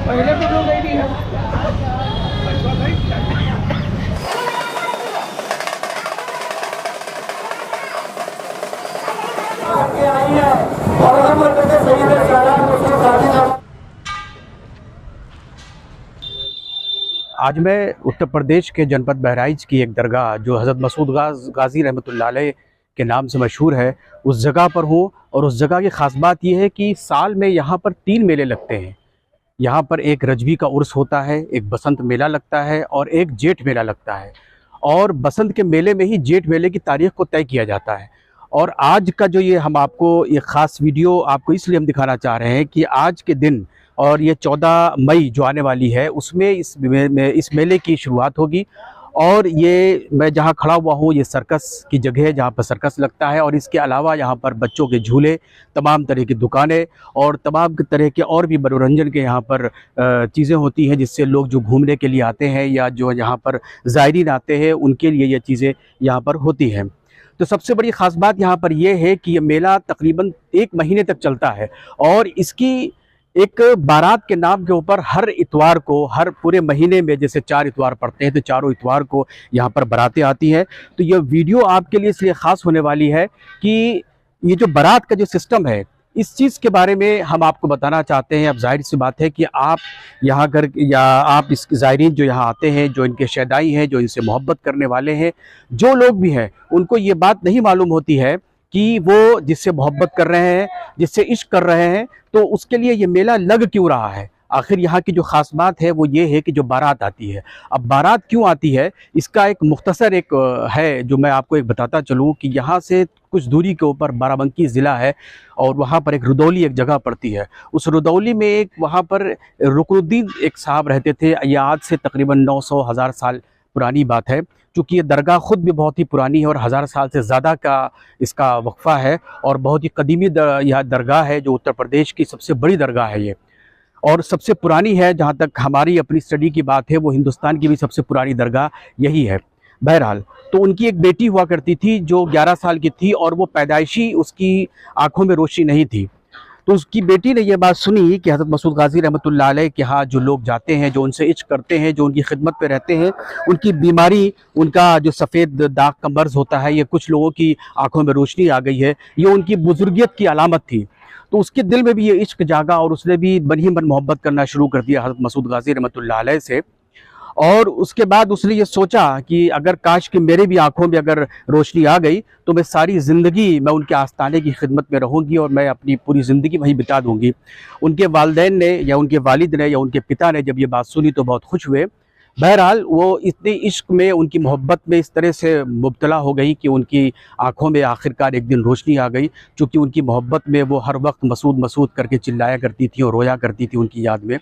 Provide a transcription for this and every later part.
पहले तो लोग गई है। आज मैं उत्तर प्रदेश के जनपद बहराइच की एक दरगाह जो हज़रत मसूद गाज़ी रहमतुल्लाह अलैह के नाम से मशहूर है, उस जगह पर हूँ। और उस जगह की ख़ास बात यह है कि साल में यहाँ पर 3 मेले लगते हैं। यहाँ पर एक रजबी का उर्स होता है, एक बसंत मेला लगता है और एक जेठ मेला लगता है। और बसंत के मेले में ही जेठ मेले की तारीख़ को तय किया जाता है। और आज का जो ये हम आपको ये ख़ास वीडियो आपको इसलिए हम दिखाना चाह रहे हैं कि आज के दिन और ये 14 मई जो आने वाली है उसमें इस मेले की शुरुआत होगी। और ये मैं जहाँ खड़ा हुआ हूँ ये सर्कस की जगह है जहाँ पर सर्कस लगता है। और इसके अलावा यहाँ पर बच्चों के झूले, तमाम तरह की दुकानें और तमाम तरह के और भी मनोरंजन के यहाँ पर चीज़ें होती हैं, जिससे लोग जो घूमने के लिए आते हैं या जो यहाँ पर ज़ायरीन आते हैं उनके लिए ये चीज़ें यहाँ पर होती हैं। तो सबसे बड़ी ख़ास बात यहाँ पर यह है कि ये मेला तकरीबन 1 महीने तक चलता है। और इसकी एक बारात के नाम के ऊपर हर इतवार को, हर पूरे महीने में जैसे 4 इतवार पड़ते हैं तो चारों इतवार को यहाँ पर बारातें आती हैं। तो ये वीडियो आपके लिए इसलिए ख़ास होने वाली है कि ये जो बारात का जो सिस्टम है इस चीज़ के बारे में हम आपको बताना चाहते हैं। अब जाहिर सी बात है कि आप यहाँ घर या आप इस ज़ायरीन जो यहाँ आते हैं, जो इनके शैदाई हैं, जो इनसे मोहब्बत करने वाले हैं, जो लोग भी हैं, उनको ये बात नहीं मालूम होती है कि वो जिससे मोहब्बत कर रहे हैं, जिससे इश्क कर रहे हैं, तो उसके लिए ये मेला लग क्यों रहा है। आखिर यहाँ की जो ख़ास बात है वो ये है कि जो बारात आती है, अब बारात क्यों आती है इसका एक मुख्तसर एक है जो मैं आपको एक बताता चलूँ कि यहाँ से कुछ दूरी के ऊपर बाराबंकी ज़िला है और वहाँ पर एक रुदौली एक जगह पड़ती है। उस रुदौली में एक वहाँ पर रुकनुद्दीन एक साहब रहते थे। यह आज से तकरीबन 900-1000 साल पुरानी बात है। चूँकि ये दरगाह ख़ुद भी बहुत ही पुरानी है और 1000 साल से ज़्यादा का इसका वक्फ़ा है और बहुत ही कदीमी यह दरगाह है जो उत्तर प्रदेश की सबसे बड़ी दरगाह है ये, और सबसे पुरानी है। जहाँ तक हमारी अपनी स्टडी की बात है वो हिंदुस्तान की भी सबसे पुरानी दरगाह यही है। बहरहाल, तो उनकी एक बेटी हुआ करती थी जो 11 साल की थी और वो पैदाइशी उसकी आँखों में रोशनी नहीं थी। तो उसकी बेटी ने यह बात सुनी कि हज़रत मसूद गाज़ी रहमतुल्लाह अलैह के यहाँ जो लोग जाते हैं, जो उनसे इश्क करते हैं, जो उनकी खिदमत पे रहते हैं, उनकी बीमारी, उनका जो सफ़ेद दाग का मर्ज़ होता है, ये कुछ लोगों की आंखों में रोशनी आ गई है, ये उनकी बुजुर्गियत की अलामत थी। तो उसके दिल में भी ये इश्क जागा और उसने भी मन ही मन मोहब्बत करना शुरू कर दिया हज़रत मसूद गाज़ी रहमतुल्लाह अलैह से। और उसके बाद उसने ये सोचा कि अगर काश कि मेरे भी आंखों में अगर रोशनी आ गई तो मैं सारी ज़िंदगी मैं उनके आस्ताने की खिदमत में रहूँगी और मैं अपनी पूरी ज़िंदगी वहीं बिता दूँगी। उनके वालिदैन ने या उनके वालिद ने या उनके पिता ने जब ये बात सुनी तो बहुत खुश हुए। बहरहाल, वो इतने इश्क में, उनकी मोहब्बत में इस तरह से मुब्तला हो गई कि उनकी आँखों में आखिरकार एक दिन रोशनी आ गई। चूँकि उनकी मोहब्बत में वो हर वक्त मसूद मसूद करके चिल्लाया करती थी और रोया करती थी उनकी याद में।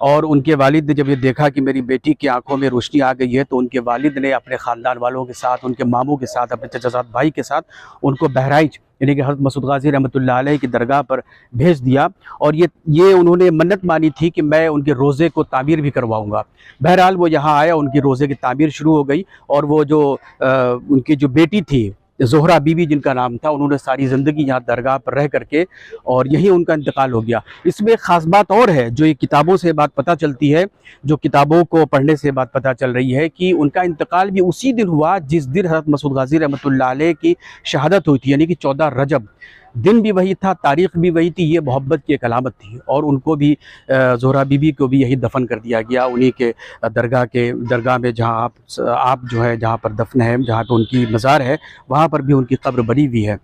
और उनके वालिद ने जब ये देखा कि मेरी बेटी की आंखों में रोशनी आ गई है तो उनके वालिद ने अपने ख़ानदान वालों के साथ, उनके मामू के साथ, अपने चचाज़ाद भाई के साथ उनको बहराइच यानी कि हज़रत मसूद गाज़ी रहमतुल्लाह अलैह की दरगाह पर भेज दिया। और ये उन्होंने मन्नत मानी थी कि मैं उनके रोज़े को तामीर भी करवाऊँगा। बहरहाल, वो यहाँ आया, उनकी रोज़े की तामीर शुरू हो गई और वो जो उनकी जो बेटी थी ज़ोहरा बीबी जिनका नाम था, उन्होंने सारी ज़िंदगी यहाँ दरगाह पर रह करके और यहीं उनका इंतकाल हो गया। इसमें एक ख़ास बात और है जो ये किताबों से बात पता चलती है, जो किताबों को पढ़ने से बात पता चल रही है कि उनका इंतकाल भी उसी दिन हुआ जिस दिन हज़रत मसूद गाज़ी रहमतुल्लाह अलैह की शहादत हुई थी, यानी कि 14 रजब। दिन भी वही था, तारीख़ भी वही थी, ये मोहब्बत की एक अलामत थी। और उनको भी ज़ोहरा बीबी को भी यही दफन कर दिया गया उन्हीं के दरगाह में जहाँ आप जो है जहाँ पर दफन है, जहाँ पर उनकी मज़ार है, वहाँ पर भी उनकी कब्र बनी हुई है।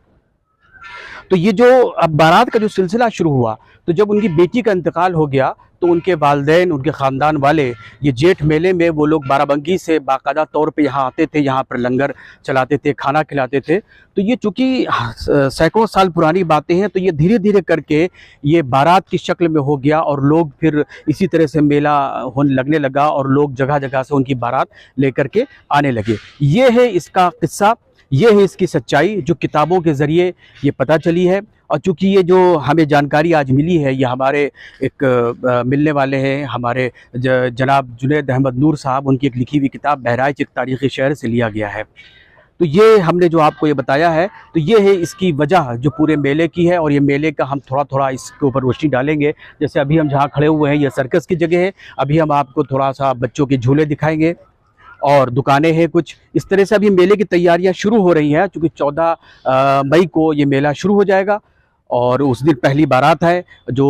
तो ये जो अब बारात का जो सिलसिला शुरू हुआ, तो जब उनकी बेटी का इंतकाल हो गया तो उनके वालिदैन, उनके ख़ानदान वाले ये जेठ मेले में वो लोग बाराबंकी से बाकायदा तौर पे यहाँ आते थे, यहाँ पर लंगर चलाते थे, खाना खिलाते थे। तो ये चूँकि सैकड़ों साल पुरानी बातें हैं तो ये धीरे धीरे करके ये बारात की शक्ल में हो गया और लोग फिर इसी तरह से मेला होने लगने लगा और लोग जगह जगह से उनकी बारात लेकर के आने लगे। ये है इसका किस्सा, ये है इसकी सच्चाई जो किताबों के ज़रिए ये पता चली है। और चूँकि ये जो हमें जानकारी आज मिली है ये हमारे एक मिलने वाले हैं, हमारे जनाब जुनैद अहमद नूर साहब, उनकी एक लिखी हुई किताब बहराइच एक तारीख़ी शहर से लिया गया है। तो ये हमने जो आपको ये बताया है, तो ये है इसकी वजह जो पूरे मेले की है। और ये मेले का हम थोड़ा थोड़ा इसके ऊपर रोशनी डालेंगे। जैसे अभी हम जहाँ खड़े हुए हैं ये सर्कस की जगह है। अभी हम आपको थोड़ा सा बच्चों के झूले दिखाएंगे और दुकानें हैं कुछ इस तरह से। अभी मेले की तैयारियां शुरू हो रही हैं, क्योंकि 14 मई को ये मेला शुरू हो जाएगा और उस दिन पहली बारात है जो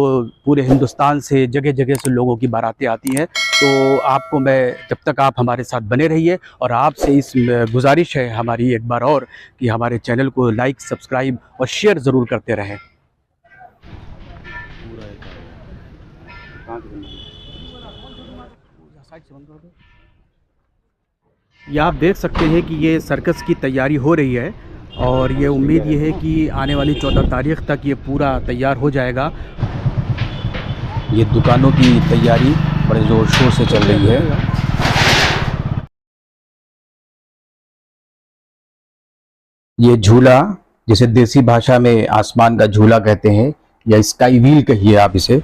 पूरे हिंदुस्तान से जगह जगह से लोगों की बारातें आती हैं। तो आपको मैं, जब तक आप हमारे साथ बने रहिए, और आपसे इस गुजारिश है हमारी एक बार और कि हमारे चैनल को लाइक, सब्सक्राइब और शेयर ज़रूर करते रहें। ये आप देख सकते हैं कि ये सर्कस की तैयारी हो रही है और ये उम्मीद ये है कि आने वाली 14 तारीख तक ये पूरा तैयार हो जाएगा। ये दुकानों की तैयारी बड़े ज़ोर शोर से चल रही है। ये झूला, जिसे देसी भाषा में आसमान का झूला कहते हैं या स्काई व्हील कहिए आप इसे,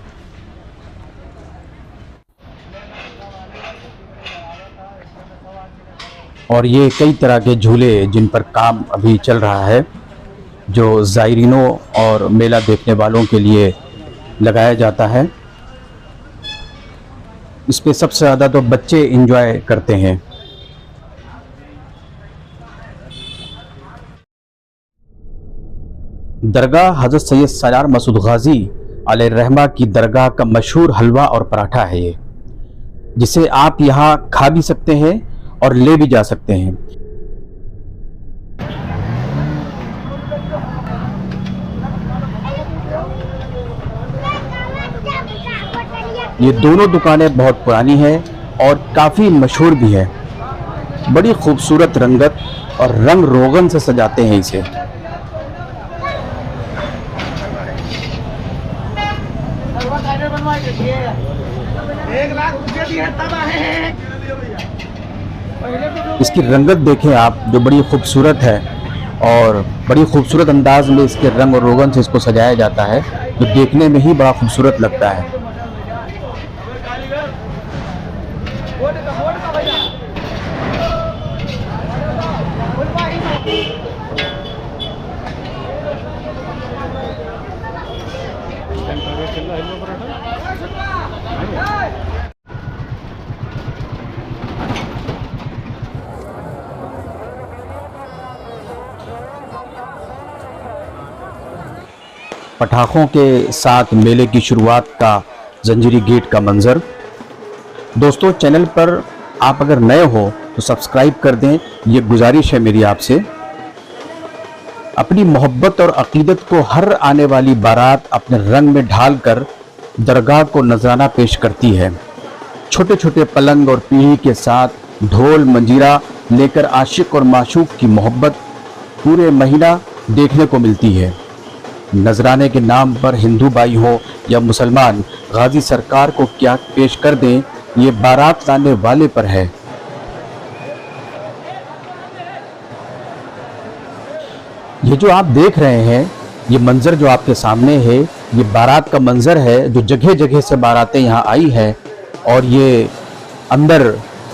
और ये कई तरह के झूले जिन पर काम अभी चल रहा है, जो ज़ायरीनों और मेला देखने वालों के लिए लगाया जाता है। इस पे सबसे ज़्यादा तो बच्चे एंजॉय करते हैं। दरगाह हज़रत सैयद सलार मसूद गाजी अलैहिर्रहमा की दरगाह का मशहूर हलवा और पराठा है ये, जिसे आप यहाँ खा भी सकते हैं और ले भी जा सकते हैं। ये दोनों दुकानें बहुत पुरानी हैं और काफ़ी मशहूर भी है। बड़ी खूबसूरत रंगत और रंग रोगन से सजाते हैं इसे। इसकी रंगत देखें आप, जो बड़ी खूबसूरत है और बड़ी खूबसूरत अंदाज में इसके रंग और रोगन से इसको सजाया जाता है, जो देखने में ही बड़ा खूबसूरत लगता है। पटाखों के साथ मेले की शुरुआत का जंजीरी गेट का मंजर। दोस्तों, चैनल पर आप अगर नए हो तो सब्सक्राइब कर दें, ये गुजारिश है मेरी आपसे। अपनी मोहब्बत और अकीदत को हर आने वाली बारात अपने रंग में ढालकर दरगाह को नजराना पेश करती है। छोटे छोटे पलंग और पीढ़ी के साथ ढोल मंजीरा लेकर आशिक और माशूक की मोहब्बत पूरे महीना देखने को मिलती है। नजराने के नाम पर हिंदू भाई हो या मुसलमान, गाजी सरकार को क्या पेश कर दें, ये बारात लाने वाले पर है। ये जो आप देख रहे हैं, ये मंजर जो आपके सामने है, ये बारात का मंजर है। जो जगह जगह से बारातें यहाँ आई है और ये अंदर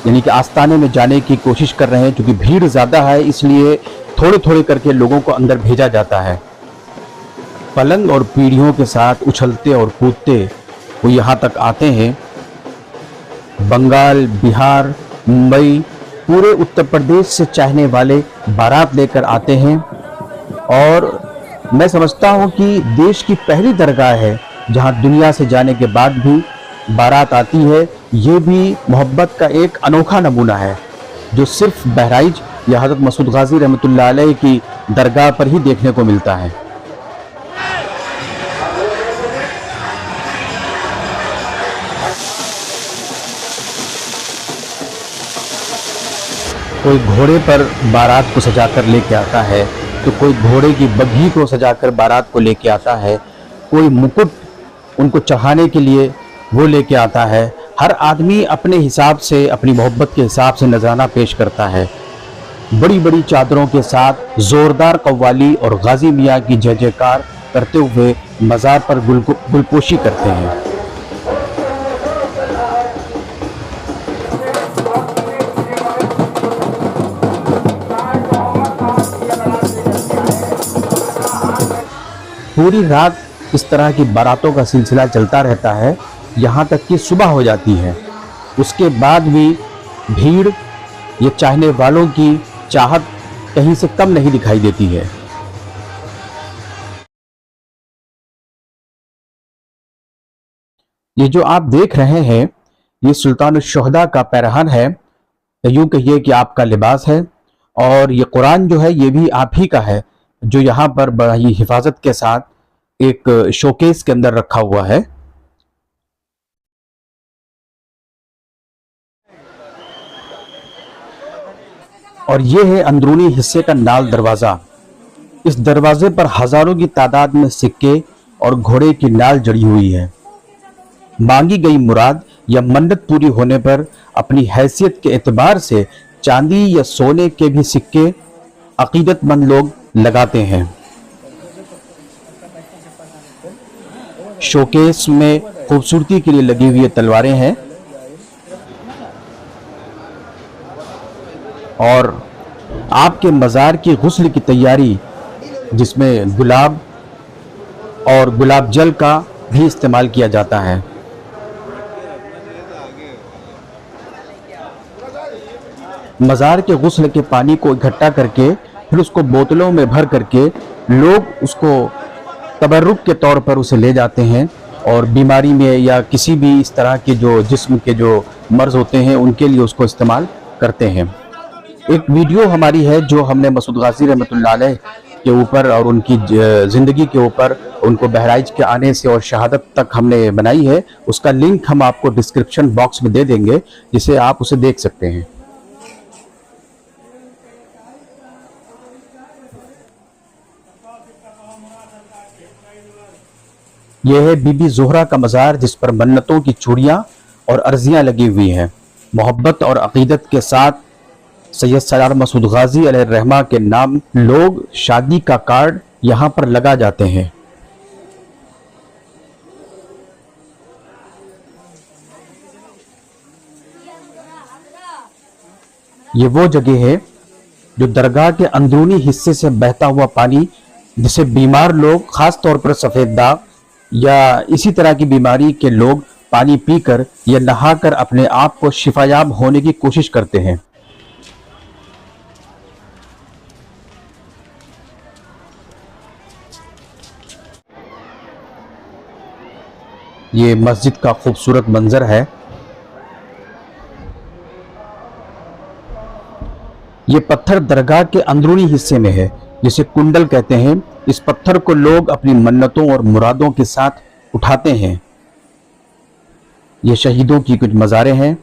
यानी कि आस्ताने में जाने की कोशिश कर रहे हैं। क्योंकि भीड़ ज़्यादा है, इसलिए थोड़े थोड़े करके लोगों को अंदर भेजा जाता है। पलंग और पीढ़ियों के साथ उछलते और कूदते वो यहाँ तक आते हैं। बंगाल, बिहार, मुंबई, पूरे उत्तर प्रदेश से चाहने वाले बारात लेकर आते हैं। और मैं समझता हूँ कि देश की पहली दरगाह है जहाँ दुनिया से जाने के बाद भी बारात आती है। ये भी मोहब्बत का एक अनोखा नमूना है जो सिर्फ बहराइच या हज़रत मसूद गाजी रहमतुल्लाह अलैह की दरगाह पर ही देखने को मिलता है। कोई घोड़े पर बारात को सजाकर लेके आता है, तो कोई घोड़े की बग्घी को सजाकर बारात को लेके आता है, कोई मुकुट उनको चढ़ाने के लिए वो लेके आता है। हर आदमी अपने हिसाब से, अपनी मोहब्बत के हिसाब से नजराना पेश करता है। बड़ी बड़ी चादरों के साथ ज़ोरदार कव्वाली और गाजी मियाँ की जय जयकार करते हुए मज़ार पर गुलपोशी करते हैं। पूरी रात इस तरह की बारातों का सिलसिला चलता रहता है, यहाँ तक कि सुबह हो जाती है। उसके बाद भी भीड़, ये चाहने वालों की चाहत कहीं से कम नहीं दिखाई देती है। ये जो आप देख रहे हैं, ये सुल्तानुल शुहदा का पैरहन है, यूं कहिए कि आपका लिबास है। और ये कुरान जो है ये भी आप ही का है, जो यहाँ पर बड़ी हिफाजत के साथ एक शोकेस के अंदर रखा हुआ है। और ये है अंदरूनी हिस्से का नाल दरवाज़ा। इस दरवाजे पर हजारों की तादाद में सिक्के और घोड़े की नाल जड़ी हुई है। मांगी गई मुराद या मन्नत पूरी होने पर अपनी हैसियत के एतबार से चांदी या सोने के भी सिक्के अकीदतमंद लोग लगाते हैं। शोकेस में खूबसूरती के लिए लगी हुई तलवारें हैं और आपके मज़ार की गुस्ल की तैयारी, जिसमें गुलाब और गुलाब जल का भी इस्तेमाल किया जाता है। मज़ार के गुस्ल के पानी को इकट्ठा करके फिर उसको बोतलों में भर करके लोग उसको तबर्रुक के तौर पर उसे ले जाते हैं और बीमारी में या किसी भी इस तरह के जो जिस्म के जो मर्ज होते हैं उनके लिए उसको इस्तेमाल करते हैं। एक वीडियो हमारी है जो हमने मसूद गाजी रहमतुल्लाह अलैह के ऊपर और उनकी ज़िंदगी के ऊपर, उनको बहराइच के आने से और शहादत तक हमने बनाई है। उसका लिंक हम आपको डिस्क्रिप्शन बॉक्स में दे देंगे, जिसे आप उसे देख सकते हैं। यह है बीबी ज़ोहरा का मज़ार, जिस पर मन्नतों की चूड़ियाँ और अर्जियाँ लगी हुई हैं। मोहब्बत और अक़ीदत के साथ सैयद सलार मसूद गाजी अलैहिर्रहमा के नाम लोग शादी का कार्ड यहाँ पर लगा जाते हैं। ये वो जगह है जो दरगाह के अंदरूनी हिस्से से बहता हुआ पानी, जिसे बीमार लोग, खास तौर पर सफ़ेद दाग या इसी तरह की बीमारी के लोग पानी पीकर या नहाकर अपने आप को शिफायाब होने की कोशिश करते हैं। ये मस्जिद का खूबसूरत मंजर है। ये पत्थर दरगाह के अंदरूनी हिस्से में है, जिसे कुंडल कहते हैं। इस पत्थर को लोग अपनी मन्नतों और मुरादों के साथ उठाते हैं। ये शहीदों की कुछ मज़ारें हैं।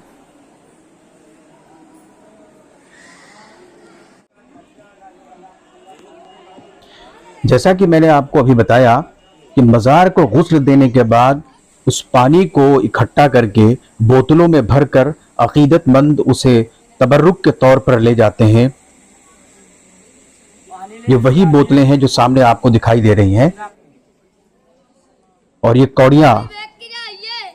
जैसा कि मैंने आपको अभी बताया कि मज़ार को गुस्ल देने के बाद उस पानी को इकट्ठा करके बोतलों में भरकर अकीदतमंद उसे तबर्रुक के तौर पर ले जाते हैं। ये वही बोतलें हैं जो सामने आपको दिखाई दे रही हैं। और ये कौड़ियाँ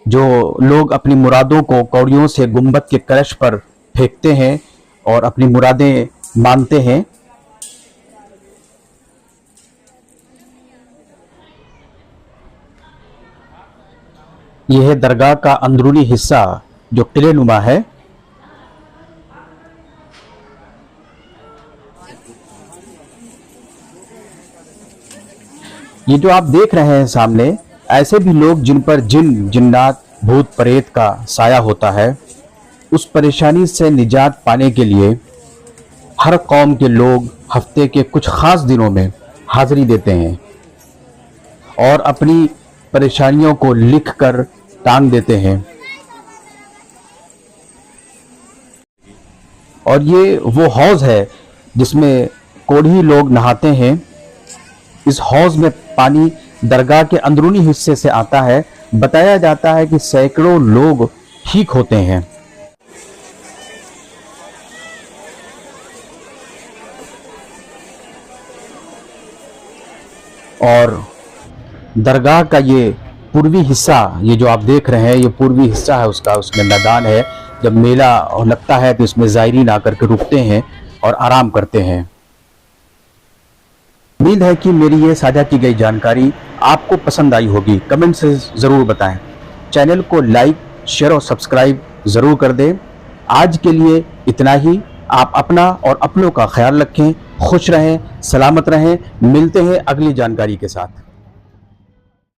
जो लोग अपनी मुरादों को कौड़ियों से गुंबद के कलश पर फेंकते हैं और अपनी मुरादें मानते हैं। यह है दरगाह का अंदरूनी हिस्सा जो किले नुमा है। ये जो आप देख रहे हैं सामने, ऐसे भी लोग जिन पर जिन, जिन्नात, भूत प्रेत का साया होता है, उस परेशानी से निजात पाने के लिए हर कौम के लोग हफ्ते के कुछ ख़ास दिनों में हाज़िरी देते हैं और अपनी परेशानियों को लिखकर टांग देते हैं। और ये वो हौज़ है जिसमें कोढ़ी लोग नहाते हैं। इस हौज़ में पानी दरगाह के अंदरूनी हिस्से से आता है। बताया जाता है कि सैकड़ों लोग ठीक होते हैं। और दरगाह का ये पूर्वी हिस्सा, ये जो आप देख रहे हैं, ये पूर्वी हिस्सा है उसका, उसमें मैदान है। जब मेला लगता है तो इसमें ज़ायरीन आकर के रुकते हैं और आराम करते हैं। उम्मीद है कि मेरी ये साझा की गई जानकारी आपको पसंद आई होगी, कमेंट से ज़रूर बताएं। चैनल को लाइक, शेयर और सब्सक्राइब ज़रूर कर दें। आज के लिए इतना ही। आप अपना और अपनों का ख्याल रखें, खुश रहें, सलामत रहें। मिलते हैं अगली जानकारी के साथ।